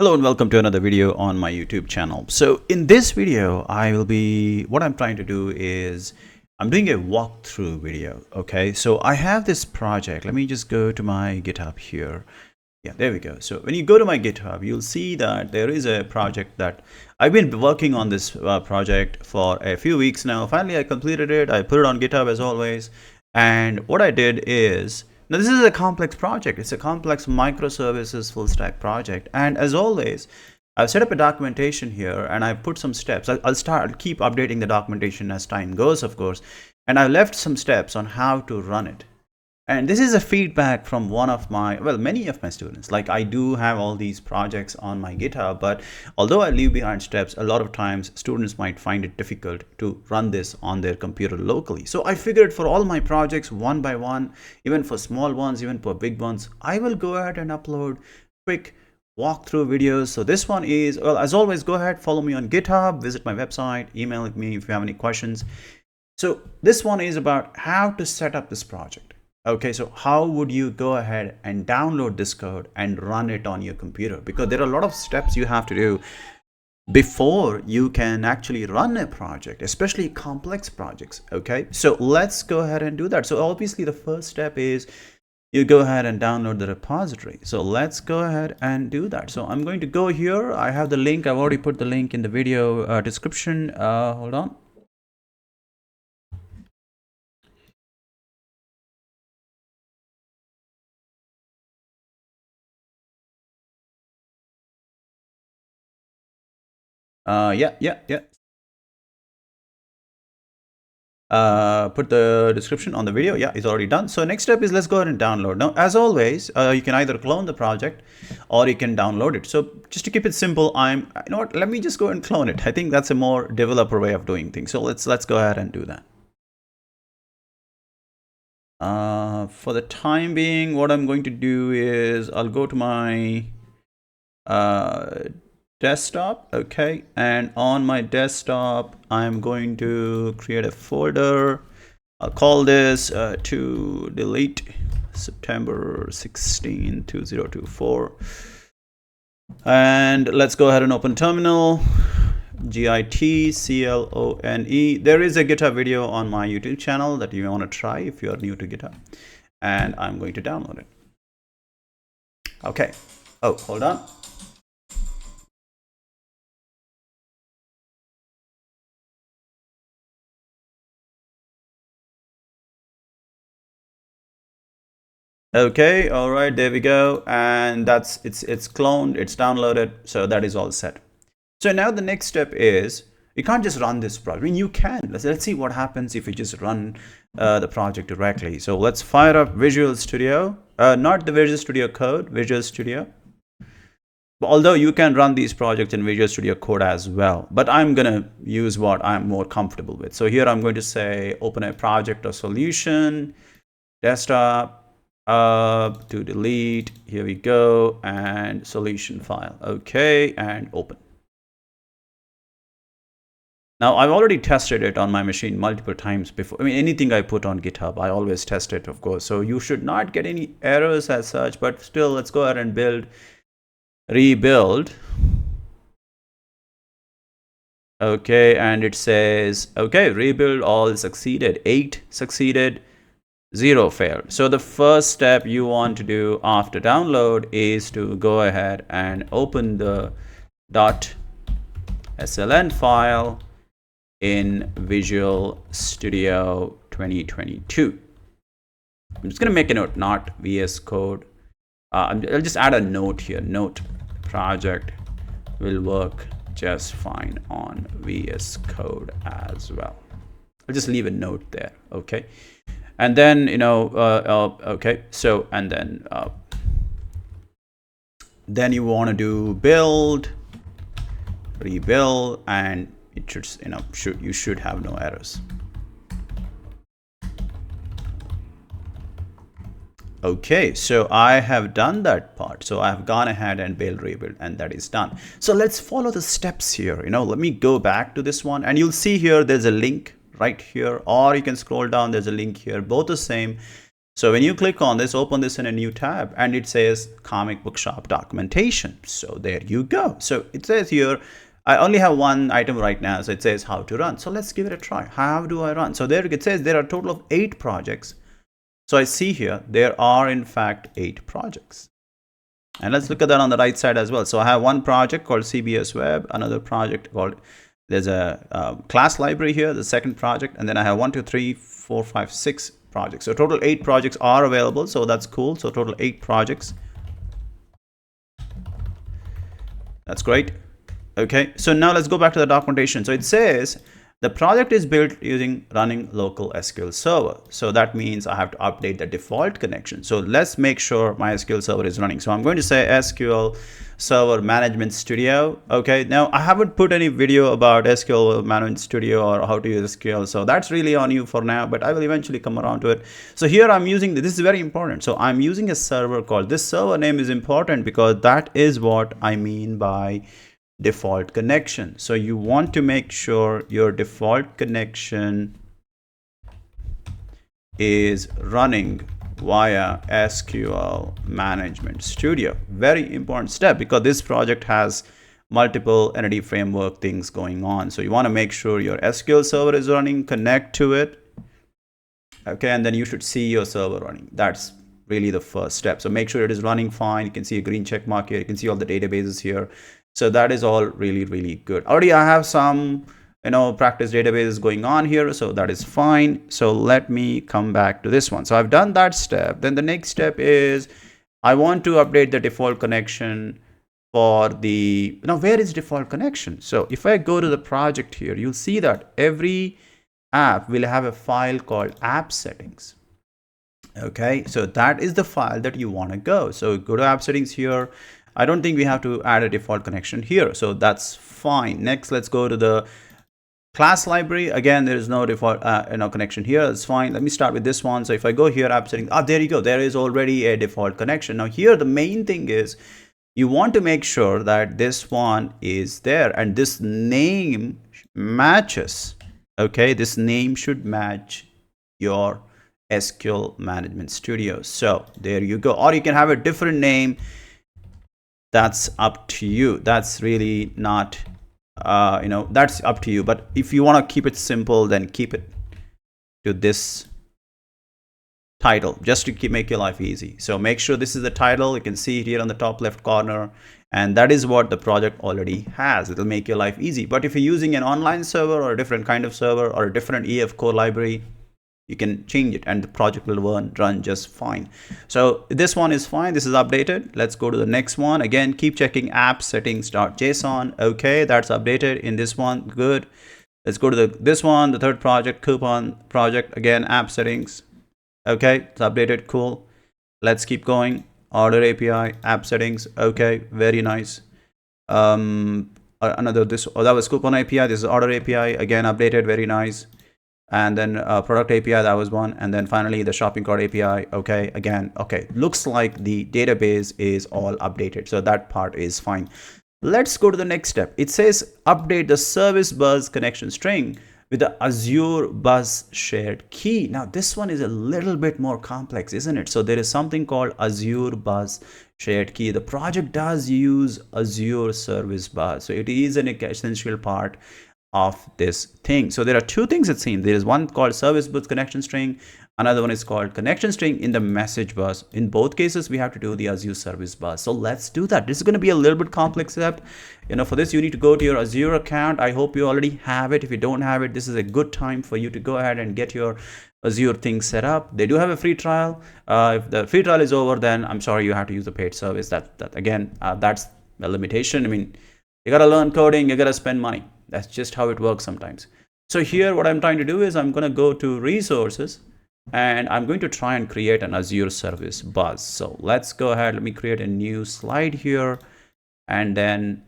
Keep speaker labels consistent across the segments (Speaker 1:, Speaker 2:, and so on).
Speaker 1: Hello and welcome to another video on my YouTube channel. So in this video, what I'm trying to do is I'm doing a walkthrough video. Okay, so I have this project. Let me just go to my GitHub here. Yeah, there we go. So when you go to my GitHub, you'll see that there is a project that I've been working on this project for a few weeks now. Finally, I completed it. I put it on GitHub as always. And what I did is, now this is a complex project. It's a complex microservices full stack project. And as always, I've set up a documentation here and I put some steps. I'll keep updating the documentation as time goes, of course. And I left some steps on how to run it. And this is a feedback from many of my students. Like, I do have all these projects on my GitHub, but although I leave behind steps, a lot of times students might find it difficult to run this on their computer locally. So I figured for all my projects, one by one, even for small ones, even for big ones, I will go ahead and upload quick walkthrough videos. So this one is, well, as always, go ahead, follow me on GitHub, visit my website, email me if you have any questions. So this one is about how to set up this project. Okay, so how would you go ahead and download this code and run it on your computer? Because there are a lot of steps you have to do before you can actually run a project, especially complex projects. Okay, so let's go ahead and do that. So obviously the first step is you go ahead and download the repository. So let's go ahead and do that. So I'm going to go here. I have the link. I've already put the link in the video description. Hold on. Yeah. Put the description on the video. Yeah, it's already done. So next step is let's go ahead and download. Now, as always, you can either clone the project or you can download it. So just to keep it simple, you know what, let me just go and clone it. I think that's a more developer way of doing things. So let's go ahead and do that. For the time being, what I'm going to do is I'll go to my desktop. Okay, and on my desktop I'm going to create a folder. I'll call this to delete September 16 2024, and let's go ahead and open terminal. GitClone. There is a GitHub video on my YouTube channel that you want to try if you are new to GitHub, and I'm going to download it. Okay, oh, hold on. Okay, all right, there we go. And it's cloned, it's downloaded, so that is all set. So now the next step is, you can't just run this project. I mean, you can. Let's see what happens if you just run the project directly. So let's fire up Visual Studio, not the Visual Studio Code, Visual Studio. Although you can run these projects in Visual Studio Code as well, but I'm gonna use what I'm more comfortable with. So here I'm going to say open a project or solution, desktop, to delete, here we go, and solution file. Okay, and open. Now I've already tested it on my machine multiple times before. I mean, anything I put on GitHub, I always test it, of course. So you should not get any errors as such, but still, let's go ahead and rebuild. Okay, and it says, okay, rebuild all succeeded, 8 succeeded, 0 failed. So the first step you want to do after download is to go ahead and open the .sln file in Visual Studio 2022. I'm just going to make a note, not VS Code. I'll just add a note here. Note, project will work just fine on VS Code as well. I'll just leave a note there. Okay. And then, you know, okay, so, and then you want to do build, rebuild, and it should, you know, you should have no errors. Okay, so I have done that part. So I've gone ahead and build, rebuild, and that is done. So let's follow the steps here. You know, let me go back to this one, and you'll see here there's a link right here, or you can scroll down, there's a link here, both the same. So when you click on this, open this in a new tab, and it says comic book shop documentation. So there you go. So it says here, I only have one item right now, so it says how to run. So let's give it a try. How do I run? So there it says there are a total of 8 projects. So I see here there are in fact 8 projects. And let's look at that on the right side as well. So I have one project called CBS Web, another project called, there's a class library here, the second project, and then I have 1, 2, 3, 4, 5, 6 projects. So total 8 projects are available. So that's cool. So total 8 projects. That's great. Okay, so now let's go back to the documentation. So it says the project is built using running local SQL Server. So that means I have to update the default connection. So let's make sure my SQL Server is running. So I'm going to say SQL Server Management Studio. Okay, now I haven't put any video about SQL Management Studio or how to use SQL. So that's really on you for now, but I will eventually come around to it. So here I'm using, this is very important. So I'm using a server called, this server name is important because that is what I mean by default connection. So you want to make sure your default connection is running via SQL Management Studio. Very important step because this project has multiple entity framework things going on. So you want to make sure your SQL server is running, connect to it. Okay, and then you should see your server running. That's really the first step. So make sure it is running fine. You can see a green check mark here. You can see all the databases here. So that is all really, really good. Already I have some, practice databases going on here. So that is fine. So let me come back to this one. So I've done that step. Then the next step is I want to update the default connection for the, where is default connection? So if I go to the project here, you'll see that every app will have a file called app settings. Okay, so that is the file that you want to go. So go to app settings here. I don't think we have to add a default connection here. So that's fine. Next, let's go to the class library. Again, there is no default connection here. It's fine. Let me start with this one. So if I go here, app settings, there you go. There is already a default connection. Now here, the main thing is you want to make sure that this one is there and this name matches. Okay, this name should match your SQL Management Studio. So there you go. Or you can have a different name. That's up to you. That's really not, that's up to you. But if you want to keep it simple, then keep it to this title, just to make your life easy. So make sure this is the title. You can see it here on the top left corner. And that is what the project already has. It'll make your life easy. But if you're using an online server or a different kind of server or a different EF core library, you can change it and the project will run just fine. So this one is fine. This is updated. Let's go to the next one. Again, keep checking app settings.json. Okay, that's updated in this one. Good. Let's go to this one, the third project, coupon project. Again, app settings. Okay, it's updated. Cool. Let's keep going. Order API, app settings. Okay, very nice. That was coupon API. This is order API. Again, updated. Very nice. And then product API, that was one. And then finally the shopping cart API. Okay, again, okay. Looks like the database is all updated. So that part is fine. Let's go to the next step. It says update the service bus connection string with the Azure bus shared key. Now this one is a little bit more complex, isn't it? So there is something called Azure bus shared key. The project does use Azure service bus. So it is an essential part of this thing. So there are two things it seems. There is one called service bus connection string. Another one is called connection string in the message bus. In both cases, we have to do the Azure service bus. So let's do that. This is going to be a little bit complex step. For this, you need to go to your Azure account. I hope you already have it. If you don't have it, this is a good time for you to go ahead and get your Azure thing set up. They do have a free trial. If the free trial is over, then I'm sorry, you have to use the paid service. That again, that's a limitation. I mean, you got to learn coding. You got to spend money. That's just how it works sometimes. So here, what I'm trying to do is I'm going to go to resources and I'm going to try and create an Azure service bus. So let's go ahead. Let me create a new slide here and then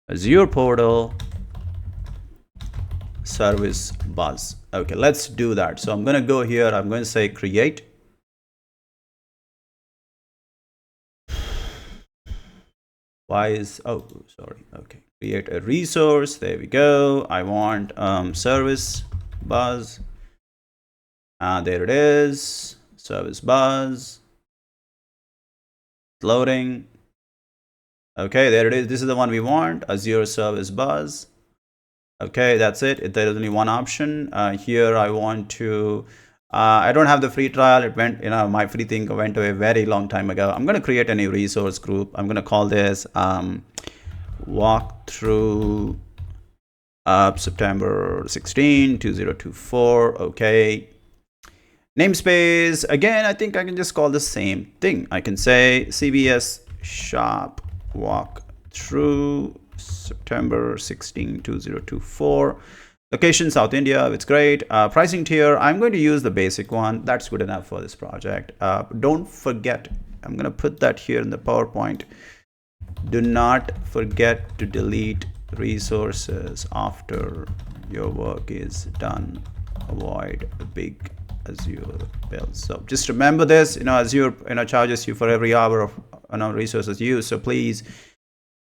Speaker 1: Azure portal service bus. Okay, let's do that. So I'm going to go here. I'm going to say create. Okay, create a resource. There we go. I want service bus. There it is. service bus, loading. Okay, there it is. This is the one we want, Azure Service Bus. Okay, that's it. There is only one option. Here I want to, I don't have the free trial. It went, my free thing went away a very long time ago. I'm going to create a new resource group. I'm going to call this walkthrough September 16, 2024. Okay. Namespace, again, I think I can just call the same thing. I can say CBS shop walkthrough September 16, 2024. Location South India, it's great. Pricing tier, I'm going to use the basic one. That's good enough for this project. Don't forget, I'm going to put that here in the PowerPoint. Do not forget to delete resources after your work is done. Avoid the big Azure bills. So just remember this, Azure charges you for every hour of resources used. So please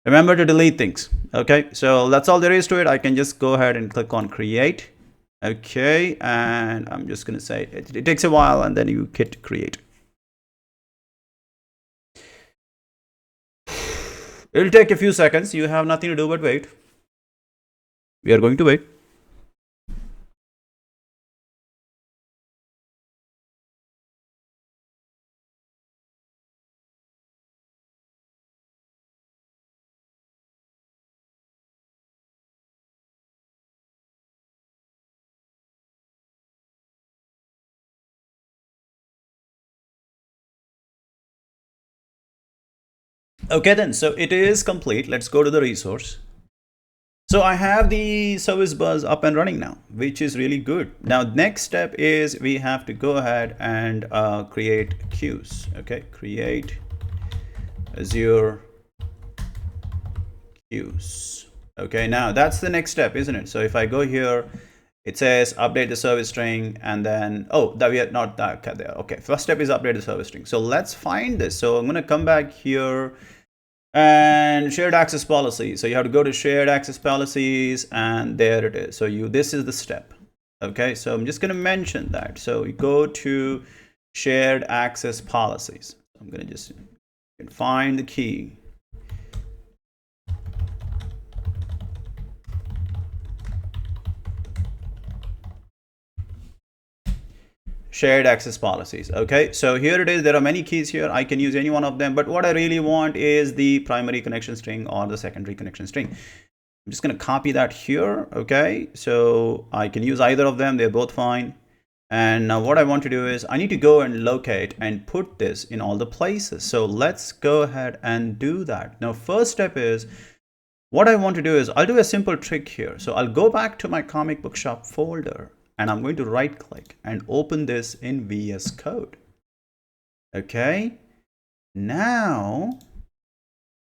Speaker 1: remember to delete things. Okay, so that's all there is to it. I can just go ahead and click on create. Okay, and I'm just going to say it takes a while, and then you hit create. It'll take a few seconds. You have nothing to do but wait. We are going to wait. Okay then, so it is complete. Let's go to the resource. So I have the service bus up and running now, which is really good. Now, next step is we have to go ahead and create queues. Okay, create Azure queues. Okay, now that's the next step, isn't it? So if I go here, it says update the service string, and then, that we are not that there. Okay, first step is update the service string. So let's find this. So I'm going to come back here and shared access policies. So you have to go to shared access policies, and there it is. So this is the step. Okay, so I'm just going to mention that. So you go to shared access policies. I'm going to just find the key. Shared access policies. Okay, so here it is. There are many keys here. I can use any one of them, but what I really want is the primary connection string or the secondary connection string. I'm just going to copy that here. Okay, so I can use either of them. They're both fine. And now what I want to do is I need to go and locate and put this in all the places. So let's go ahead and do that. Now, first step is, what I want to do is I'll do a simple trick here. So I'll go back to my comic book shop folder, and I'm going to right click and open this in VS Code. Okay, now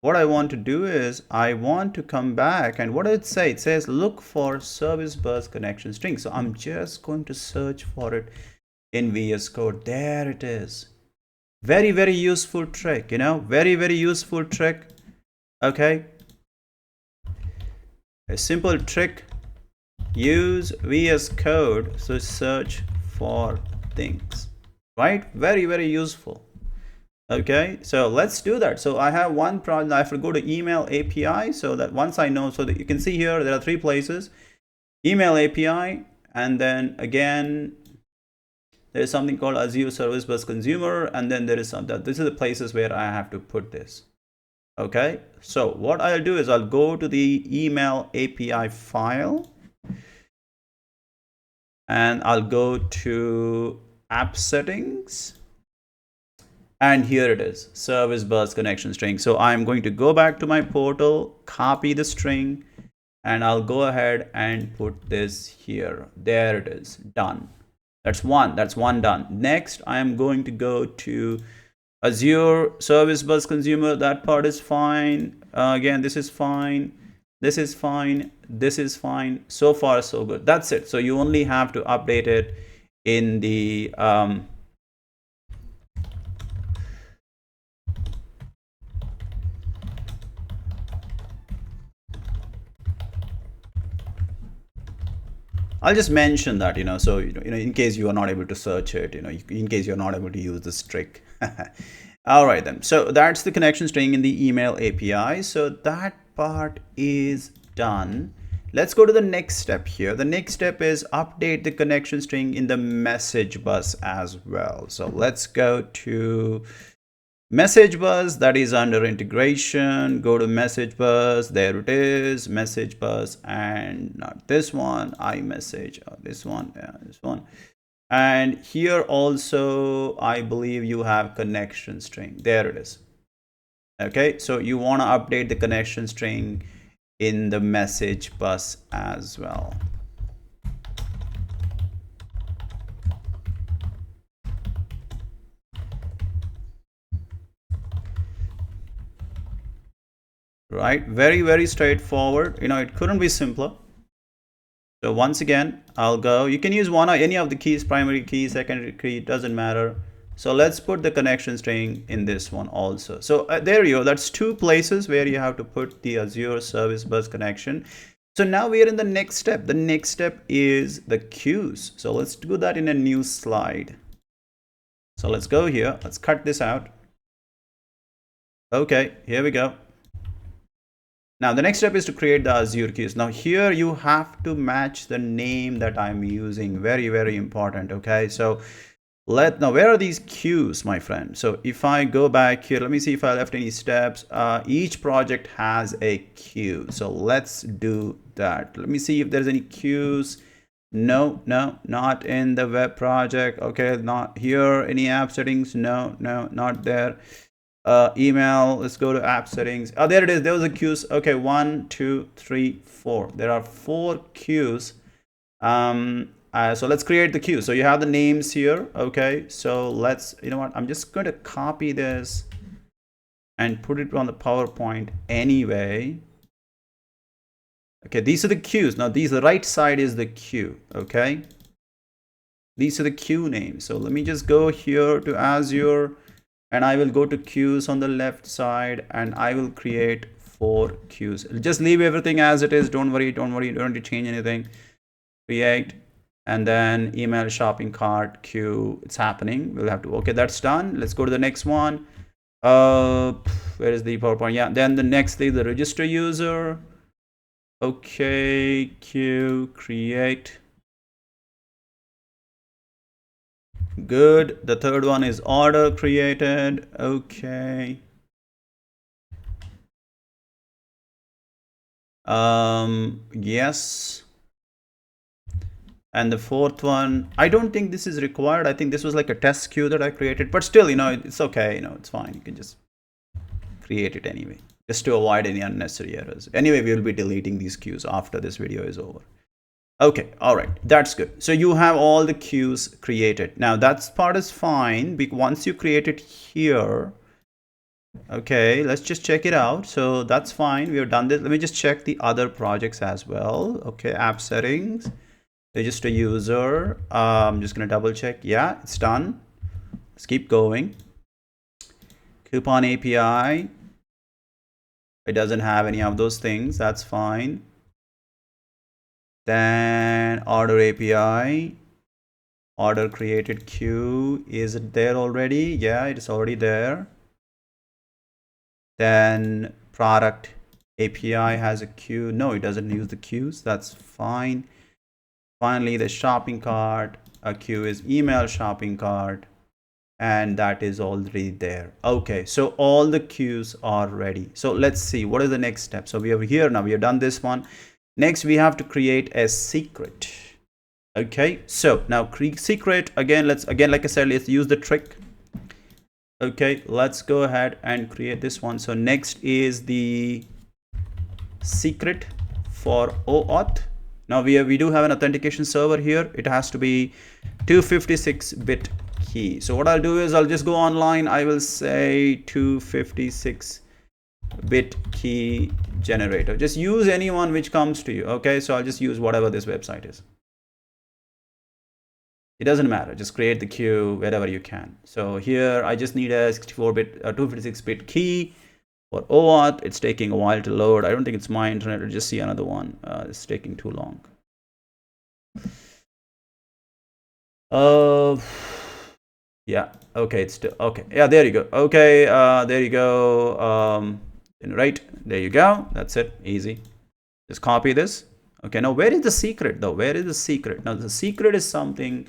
Speaker 1: what I want to do is I want to come back, and what did it say? It says look for service bus connection string. So I'm just going to search for it in VS Code. There it is. Very, very useful trick, very, very useful trick. Okay, a simple trick. Use VS Code to search for things, right? Very, very useful. Okay, so let's do that. So I have one project. I have to go to email API, so that once I know, so that you can see here there are three places: email API, and then again there is something called Azure Service Bus Consumer, and then there is some that this is the places where I have to put this. Okay, so what I'll do is I'll go to the email API file, and I'll go to app settings, and here it is, service bus connection string. So I'm going to go back to my portal, copy the string, and I'll go ahead and put this here. There it is, done. That's one done. Next, I am going to go to Azure Service Bus Consumer. That part is fine. Again, this is fine. This is fine. This is fine. So far, so good. That's it. So you only have to update it in the I'll just mention that, so, in case you are not able to search it, in case you're not able to use this trick. All right, then. So that's the connection string in the email API. So that part is done. Let's go to the next step here. The next step is update the connection string in the message bus as well. So let's go to message bus, that is under integration. Go to message bus, there it is, message bus, and not this one, iMessage, this one, yeah, this one. And here also I believe you have connection string, there it is. Okay, so you want to update the connection string in the message bus as well. Right, very straightforward. It couldn't be simpler. So once again, I'll go, you can use one or any of the keys, primary key, secondary key, it doesn't matter. So let's put the connection string in this one also. So there you go, that's two places where you have to put the Azure Service Bus connection. So now we are in the next step. The next step is the queues. So let's do that in a new slide. So let's go here, let's cut this out. Okay, here we go. Now the next step is to create the Azure queues. Now here you have to match the name that I'm using. Very important. Okay, so now where are these queues, my friend? So if I go back here, let me see if I left any steps. Each project has a queue, so let's do that. Let me see if there's any queues. No, not in the web project. Okay, not here. Any app settings? No, not there. Email, let's go to app settings. Oh, there it is, there was a queues. Okay, 1 2 3 4, there are 4 queues. So let's create the queue. So you have the names here. Okay, so let's, you know what, I'm just going to copy this and put it on the PowerPoint anyway. Okay, these are the queues. Now the right side is the queue. Okay, these are the queue names. So let me just go here to Azure and I will go to queues on the left side and I will create 4 queues. Just leave everything as it is. Don't worry, you don't have to change anything. Create, and then email shopping cart queue. It's happening. We'll have to, okay, that's done. Let's go to the next one. Where is the PowerPoint? Yeah, then the next is the register user. Okay, queue, create. Good. The third one is order created. Okay. Yes. And the fourth one, I don't think this is required. I think this was like a test queue that I created, but still, it's okay. It's fine. You can just create it anyway, just to avoid any unnecessary errors. Anyway, we will be deleting these queues after this video is over. Okay, all right, that's good. So you have all the queues created. Now that part is fine. Once you create it here, okay, let's just check it out. So that's fine. We have done this. Let me just check the other projects as well. Okay, app settings, register user. I'm just gonna double check. Yeah, it's done. Let's keep going. Coupon API. It doesn't have any of those things. That's fine. Then order API, order created queue. Is it there already? Yeah, it is already there. Then product API has a queue. No, it doesn't use the queues. That's fine. Finally, the shopping cart, a queue is email shopping cart, and that is already there. Okay, so all the queues are ready. So let's see what is the next step. So we are here now. We have done this one. Next, we have to create a secret. Okay, so now create secret again. Like I said, let's use the trick. Okay, let's go ahead and create this one. So next is the secret for OAuth. Now we do have an authentication server here. It has to be 256-bit key. So what I'll do is I'll just go online. I will say 256-bit key generator. Just use anyone which comes to you. Okay, so I'll just use whatever this website is. It doesn't matter, just create the queue wherever you can. So here I just need a 64-bit 256-bit key for OAuth. It's taking a while to load. I don't think it's my internet. I'll just see another one. It's taking too long. Uh, yeah. Okay. It's still okay. Yeah. There you go. Okay. There you go. Right. There you go. That's it. Easy. Just copy this. Okay. Now, where is the secret though? Where is the secret? Now, the secret is something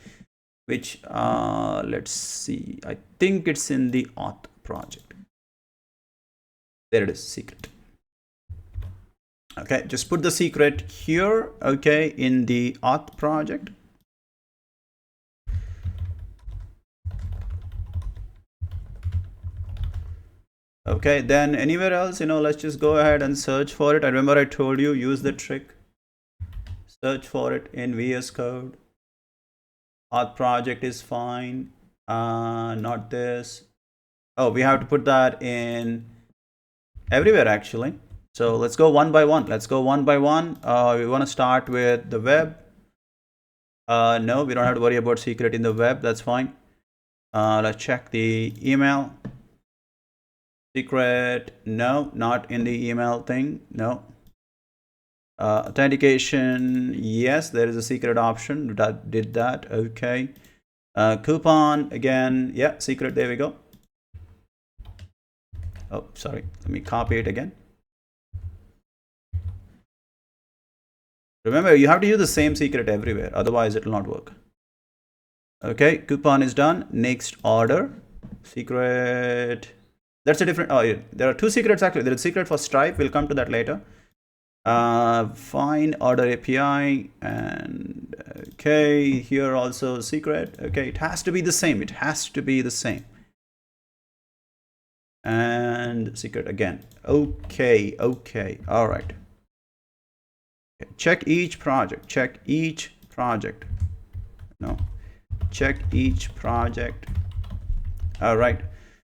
Speaker 1: which, let's see. I think it's in the auth project. There it is. Secret. Okay. Just put the secret here. Okay. In the auth project. Okay, then anywhere else, let's just go ahead and search for it. I remember I told you, use the trick. Search for it in VS Code. Auth project is fine. Not this. Oh, we have to put that in everywhere actually. So let's go one by one. Let's go one by one. We want to start with the web. No, we don't have to worry about secret in the web. That's fine. Let's check the email. Secret, no, not in the email thing, no. Authentication, yes, there is a secret option that did that. Okay. Coupon, again, yeah, secret, there we go. Oh, sorry, let me copy it again. Remember, you have to use the same secret everywhere, otherwise it will not work. Okay, coupon is done. Next order, secret. That's a different. Oh, yeah. There are two secrets actually. There is secret for Stripe. We'll come to that later. Find order API, and okay, here also secret. Okay, it has to be the same. It has to be the same. And secret again. Okay, okay, all right. Okay. Check each project. Check each project. No, check each project. All right.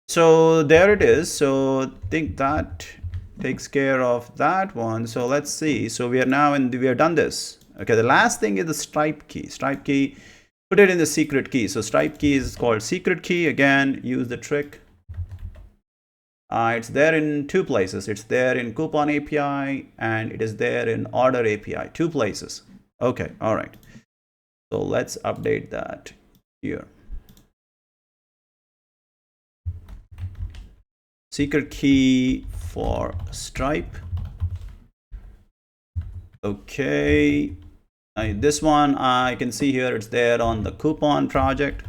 Speaker 1: So there it is. So I think that takes care of that one. So let's see. So we are now we have done this. Okay, the last thing is the Stripe key. Stripe key, put it in the secret key. So Stripe key is called secret key. Again, use the trick. It's there in two places. It's there in coupon API and it is there in order API. Two places. Okay, all right. So let's update that here. Secret key for Stripe. Okay, this one I can see here, it's there on the coupon project,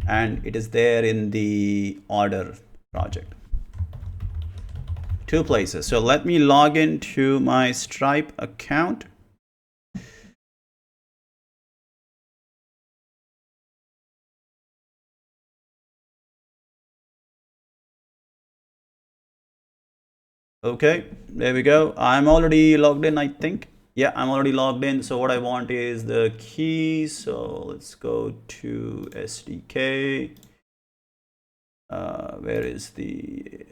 Speaker 1: and it is there in the order project. Two places. So let me log into my Stripe account. Okay, there we go. I'm already logged in, I think. Yeah, I'm already logged in. So what I want is the key. So let's go to SDK. Where is the...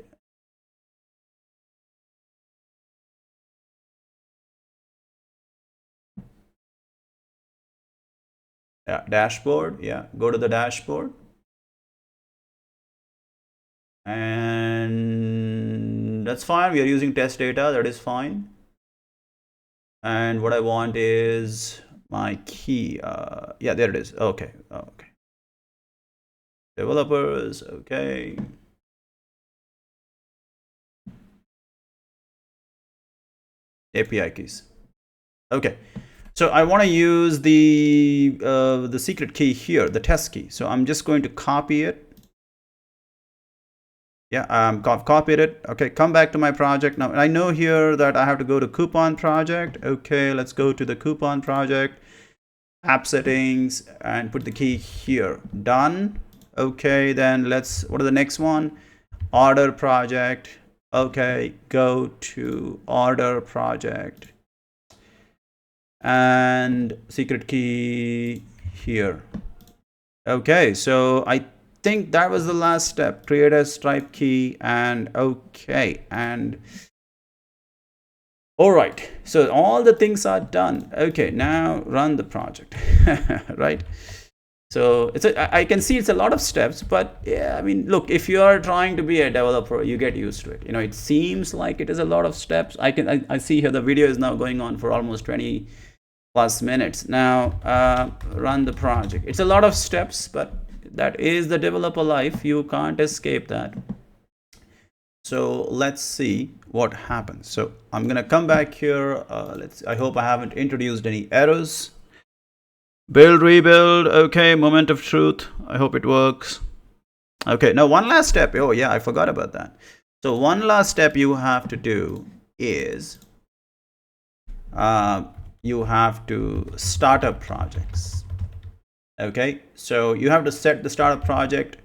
Speaker 1: Yeah, dashboard. Yeah, go to the dashboard. And that's fine. We are using test data. That is fine. And what I want is my key. Yeah, there it is. Okay. Okay. Developers. Okay. API keys. Okay. So I want to use the secret key here, the test key. So I'm just going to copy it. Yeah, I've copied it. Okay, come back to my project. Now I know here that I have to go to coupon project. Okay, let's go to the coupon project, app settings, and put the key here. Done. Okay, then what is the next one? Order project. Okay, go to order project. And secret key here. Okay, so I think that was the last step. Create a Stripe key, and okay, and all right, so all the things are done. Okay, now run the project. Right, so I can see it's a lot of steps, but yeah, I mean, look, if you are trying to be a developer, you get used to it. It seems like it is a lot of steps. I see here the video is now going on for almost 20 plus minutes. Now run the project. It's a lot of steps, but that is the developer life. You can't escape that. So let's see what happens. So I'm gonna come back here. I hope I haven't introduced any errors. Build, rebuild. Okay, moment of truth. I hope it works. Okay, now one last step. Oh yeah, I forgot about that. So one last step you have to do is you have to start up projects. Okay, so you have to set the startup project,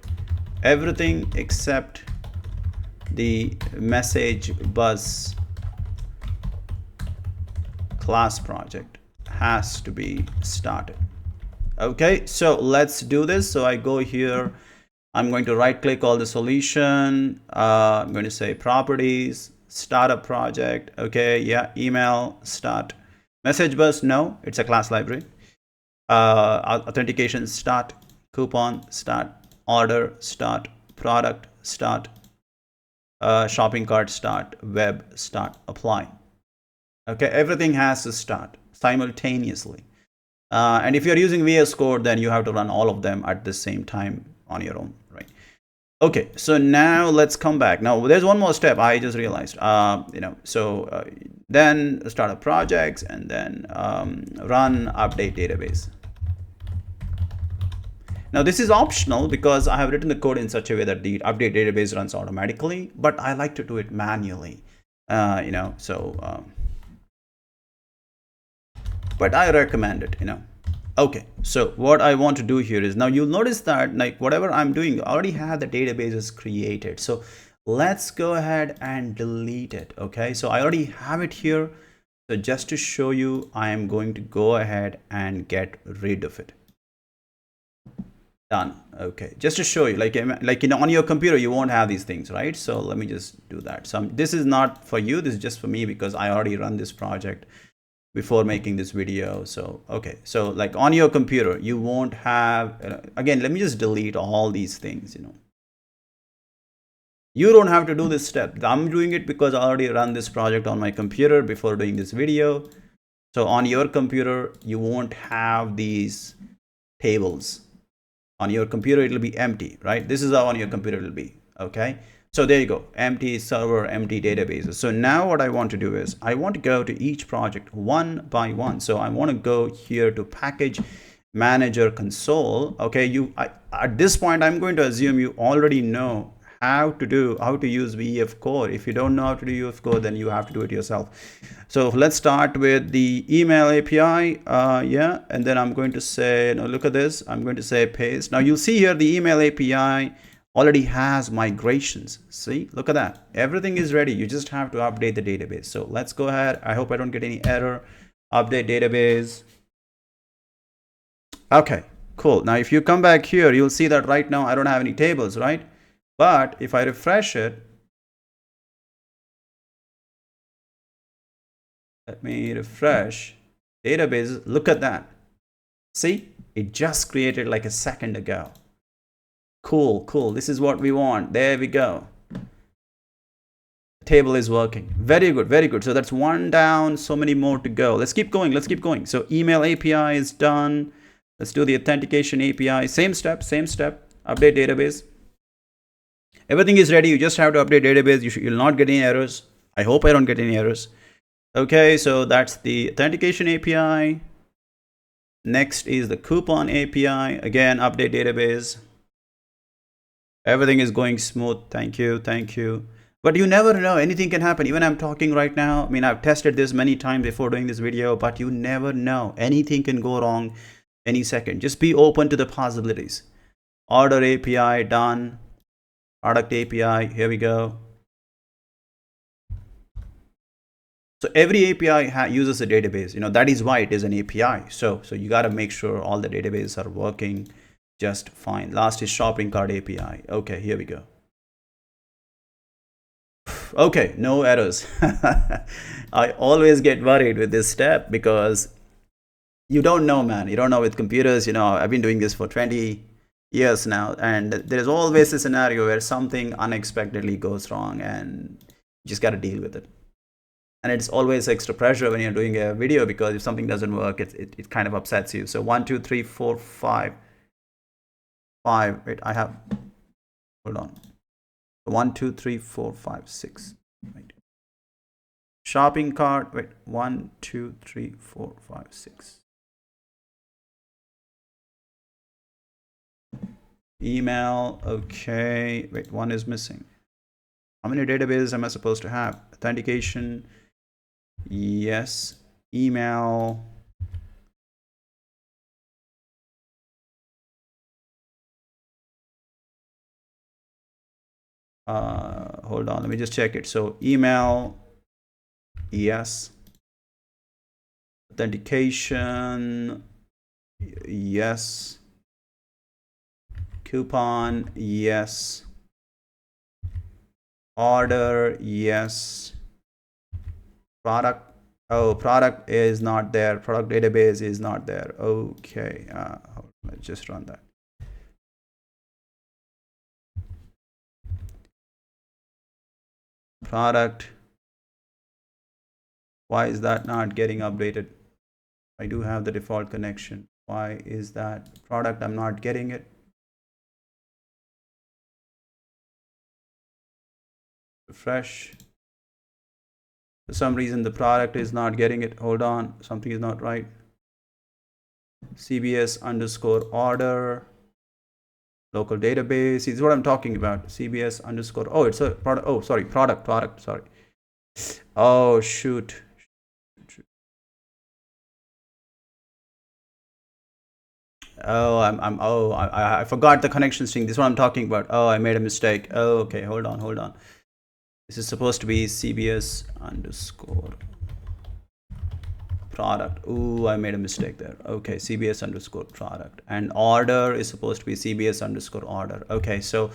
Speaker 1: everything except the message bus class project has to be started. Okay, so let's do this. So I go here, I'm going to right click all the solution. I'm going to say properties, startup project. Okay, yeah, email, start. Message bus, no, it's a class library. Authentication, start. Coupon, start. Order, start. Product, start. Shopping cart, start. Web, start. Apply. Okay, everything has to start simultaneously. And if you're using VS Code, then you have to run all of them at the same time on your own, right? Okay, so now let's come back. Now there's one more step I just realized. Then start up projects and then run update database. Now this is optional because I have written the code in such a way that the update database runs automatically, but I like to do it manually. But I recommend it, Okay, so what I want to do here is, now you'll notice that like whatever I'm doing, I already have the databases created. So let's go ahead and delete it. Okay, so I already have it here. So just to show you, I am going to go ahead and get rid of it. Done. Okay, just to show you, on your computer you won't have these things, right? So let me just do that. So this is not for you, this is just for me because I already run this project before making this video. So okay, so like on your computer you won't have, again, let me just delete all these things. You don't have to do this step. I'm doing it because I already run this project on my computer before doing this video. So on your computer you won't have these tables. On your computer it'll be empty, right? This is how on your computer it'll be. Okay, so there you go, empty server, empty databases. So now what I want to do is I want to go to each project one by one. So I want to go here to package manager console. Okay, at this point I'm going to assume you already know how to use VF Code. If you don't know how to do VF Code, then you have to do it yourself. So let's start with the email API. Yeah, and then I'm going to say, now look at this, I'm going to say paste. Now you'll see here the email API already has migrations. See, look at that, everything is ready. You just have to update the database. So let's go ahead. I hope I don't get any error. Update database. Okay, cool. Now if you come back here, you'll see that right now I don't have any tables, right? But if I refresh it, let me refresh database. Look at that. See, it just created like a second ago. Cool. This is what we want. There we go. The table is working. Very good. So that's one down, so many more to go. Let's keep going. So email API is done. Let's do the authentication API. Same step. Update database. Everything is ready. You just have to update database. You'll not get any errors. I hope I don't get any errors. Okay, so that's the authentication API. Next is the coupon API. Again, update database. Everything is going smooth. Thank you. But you never know, anything can happen. Even I'm talking right now, I mean, I've tested this many times before doing this video, but you never know, anything can go wrong any second. Just be open to the possibilities. Order API done. Product API, here we go. So every API uses a database. That is why it is an API. So you got to make sure all the databases are working just fine. Last is shopping cart API. Okay, here we go. Okay, no errors. I always get worried with this step because you don't know, man. You don't know with computers. I've been doing this for 20 years now, and there's always a scenario where something unexpectedly goes wrong and you just got to deal with it. And it's always extra pressure when you're doing a video, because if something doesn't work, it kind of upsets you. So 1 2 3 4 5 5. Wait, I have, hold on. 1 2 3 4 5 6. Right. Shopping cart. Wait, 1 2 3 4 5 6. Email. Okay. Wait, one is missing. How many databases am I supposed to have? Authentication. Yes. Email. Hold on, let me just check it. So email, yes. Authentication, yes. Coupon, yes. Order, yes. Product, oh, product is not there. Product database is not there. Okay, let's just run that. Product, why is that not getting updated? I do have the default connection. Why is that? Product, I'm not getting it. Refresh. For some reason the product is not getting it. Hold on, something is not right. CBS underscore order, local database is what I'm talking about. CBS underscore, oh, it's a product. Oh, sorry, product, sorry. Oh, shoot. Oh, I forgot the connection string. This is what I'm talking about. Oh, I made a mistake. Oh, okay, hold on. This is supposed to be CBS underscore product. Ooh, I made a mistake there. Okay, CBS underscore product, and order is supposed to be CBS underscore order. Okay, so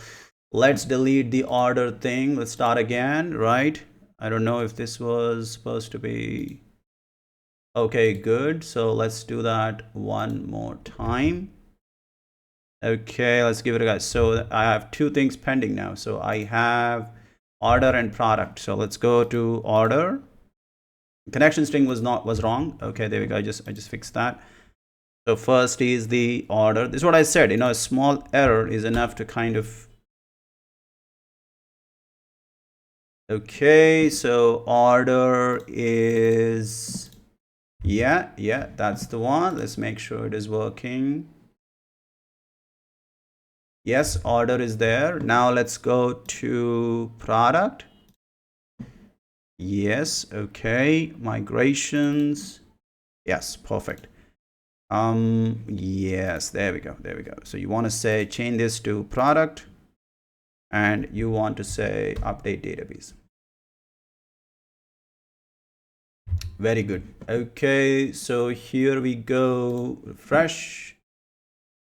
Speaker 1: let's delete the order thing. Let's start again, right? I don't know if this was supposed to be. Okay, good. So let's do that one more time. Okay, let's give it a go. So I have two things pending now. So I have order and product. So let's go to order. Connection string was wrong. Okay, there we go. I just fixed that. So first is the order. This is what I said, a small error is enough to kind of. Okay, so order is, yeah, that's the one. Let's make sure it is working. Yes, order is there. Now let's go to product. Yes, okay. Migrations. Yes, perfect. Yes, there we go. So you want to say change this to product, and you want to say update database. Very good. Okay, so here we go. Refresh.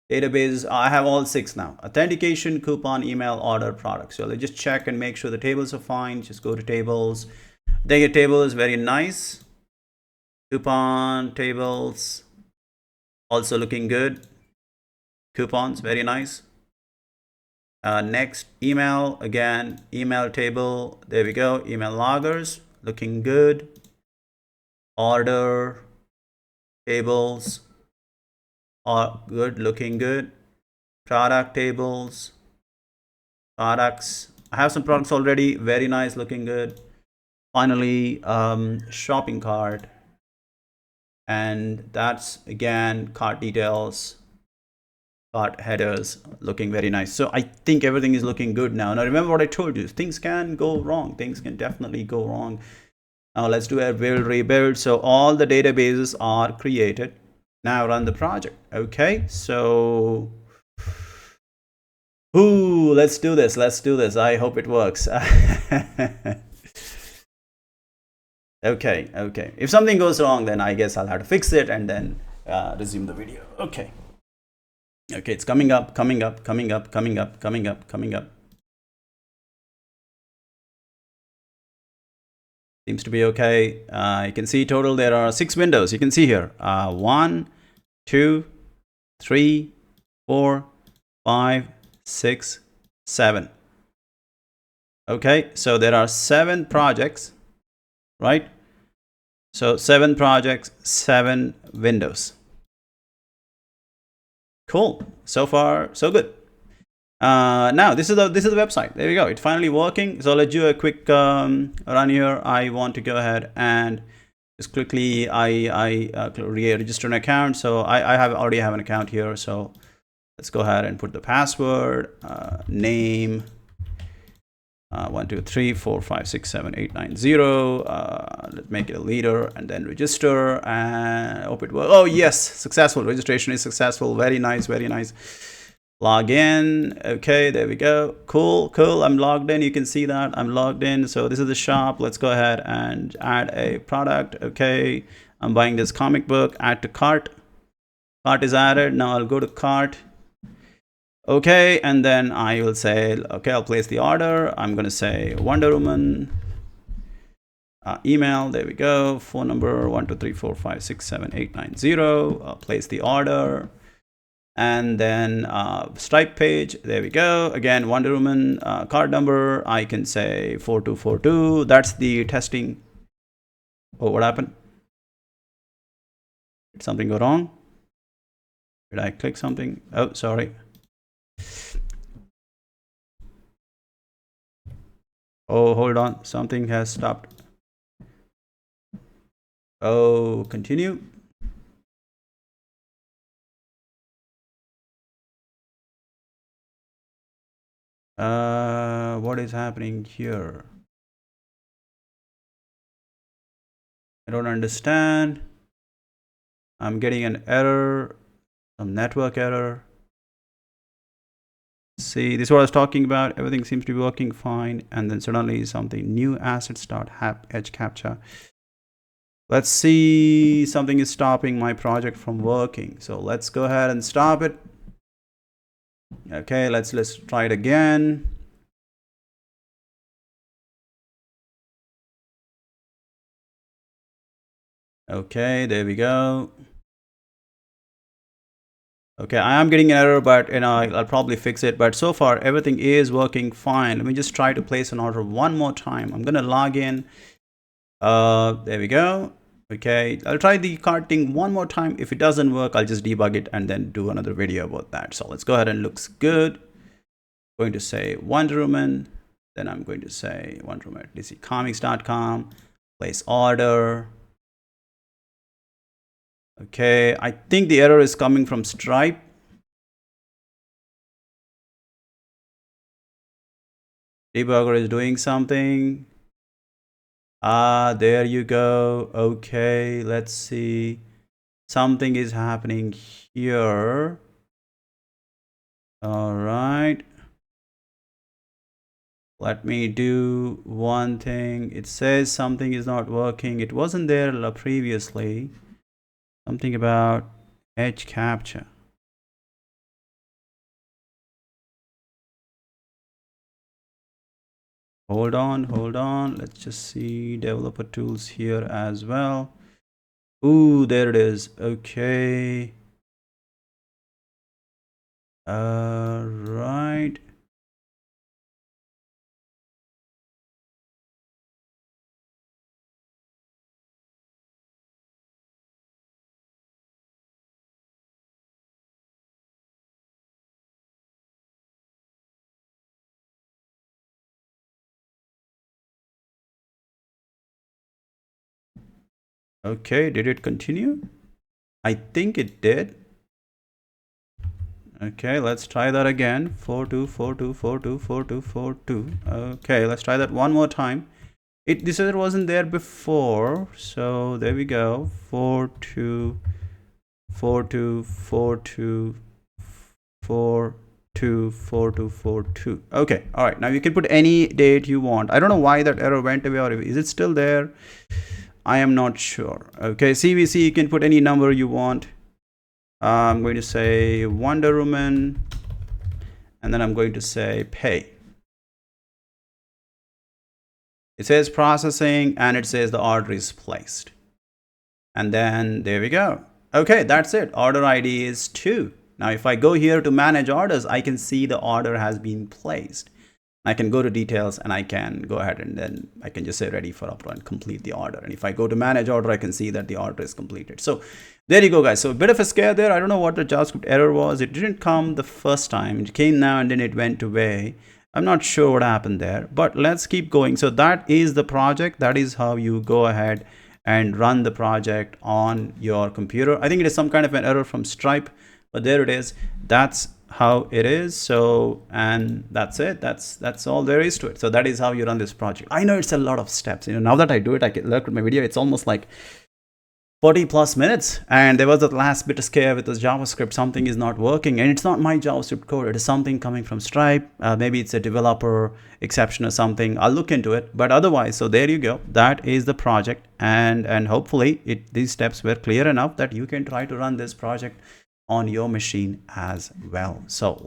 Speaker 1: Database, I have all 6 now. Authentication, coupon, email, order, product. So let's just check and make sure the tables are fine. Just go to tables. The table is very nice. Coupon tables also looking good. Coupons, very nice. Next, email, again, email table. There we go. Email loggers, looking good. Order tables are good, looking good. Product tables, products. I have some products already, very nice, looking good. Finally, shopping cart, and that's again cart details, cart headers, looking very nice. So I think everything is looking good now. Now remember what I told you, things can go wrong. Things can definitely go wrong. Now let's do a build rebuild. So all the databases are created. Now run the project. Okay, so let's do this. I hope it works. Okay. If something goes wrong, then I guess I'll have to fix it and then resume the video. Okay, it's coming up. Seems to be okay. You can see total there are 6 windows. You can see here 1 2 3 4 5 6 7. Okay, so there are 7 projects, right? So 7 projects, 7 windows. Cool. So far, so good. Now this is the website. There we go. It's finally working. So let's do a quick run here. I want to go ahead and just quickly register an account. So I already have an account here. So let's go ahead and put the password, name, 1 2 3 4 5 6 7 8 9 0. Let's make it a leader and then register, and hope it works. Oh yes, successful. Registration is successful. Very nice, very nice. Log in. Okay, there we go. Cool. I'm logged in. You can see that I'm logged in. So this is the shop. Let's go ahead and add a product. Okay, I'm buying this comic book. Add to cart. Cart is added. Now I'll go to cart. Okay, and then I will say, okay, I'll place the order. I'm going to say Wonder Woman. Email, there we go. Phone number 1 2 3 4 5 6 7 8 9 0. Place the order. And then Stripe page, there we go. Again, Wonder Woman, card number, I can say 4242. That's the testing. Oh, what happened? Did something go wrong? Did I click something? Oh, sorry. Oh, hold on. Something has stopped. Oh, continue. What is happening here? I don't understand. I'm getting an error, some network error. See, this is what I was talking about. Everything seems to be working fine, and then suddenly something new asset start edge capture. Let's see, something is stopping my project from working. So let's go ahead and stop it. Okay, let's try it again. Okay, there we go. Okay, I am getting an error, but I'll probably fix it. But so far everything is working fine. Let me just try to place an order one more time. I'm gonna log in. There we go. Okay, I'll try the cart thing one more time. If it doesn't work, I'll just debug it and then do another video about that. So let's go ahead and looks good. I'm going to say Wonder Woman. Then I'm going to say Wonder Woman at dccomics.com. Place order. Okay, I think the error is coming from Stripe. Debugger is doing something. There you go. Okay, let's see. Something is happening here. All right. Let me do one thing. It says something is not working. It wasn't there previously. Something about edge capture. Hold on. Let's just see developer tools here as well. Ooh, there it is. Okay. Right. Okay, did it continue? I think it did. Okay, let's try that again. 4242424242. Okay, let's try that one more time. This error wasn't there before, so there we go. 4242424242. Okay, all right. Now you can put any date you want. I don't know why that error went away, or is it still there? I am not sure. Okay, CVC, you can put any number you want. I'm going to say Wonder Woman, and then I'm going to say pay. It says processing, and it says the order is placed. And then there we go. Okay, that's it. Order ID is 2. Now if I go here to manage orders, I can see the order has been placed. I can go to details and I can go ahead and then I can just say ready for upload and complete the order. And if I go to manage order, I can see that the order is completed. So there you go, guys. So a bit of a scare there. I don't know what the JavaScript error was. It didn't come the first time. It came now and then it went away. I'm not sure what happened there, but let's keep going. So that is the project. That is how you go ahead and run the project on your computer. I think it is some kind of an error from Stripe, but there it is. That's how it is. So, and that's it. That's all there is to it. So that is how you run this project. I know it's a lot of steps. Now that I do it, I can look at my video. It's almost like 40 plus minutes, and there was that last bit of scare with this JavaScript. Something is not working, and it's not my JavaScript code. It is something coming from Stripe. Maybe it's a developer exception or something. I'll look into it, but otherwise, so there you go. That is the project, and hopefully these steps were clear enough that you can try to run this project on your machine as well. So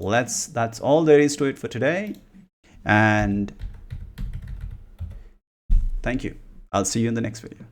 Speaker 1: that's all there is to it for today, and thank you. I'll see you in the next video.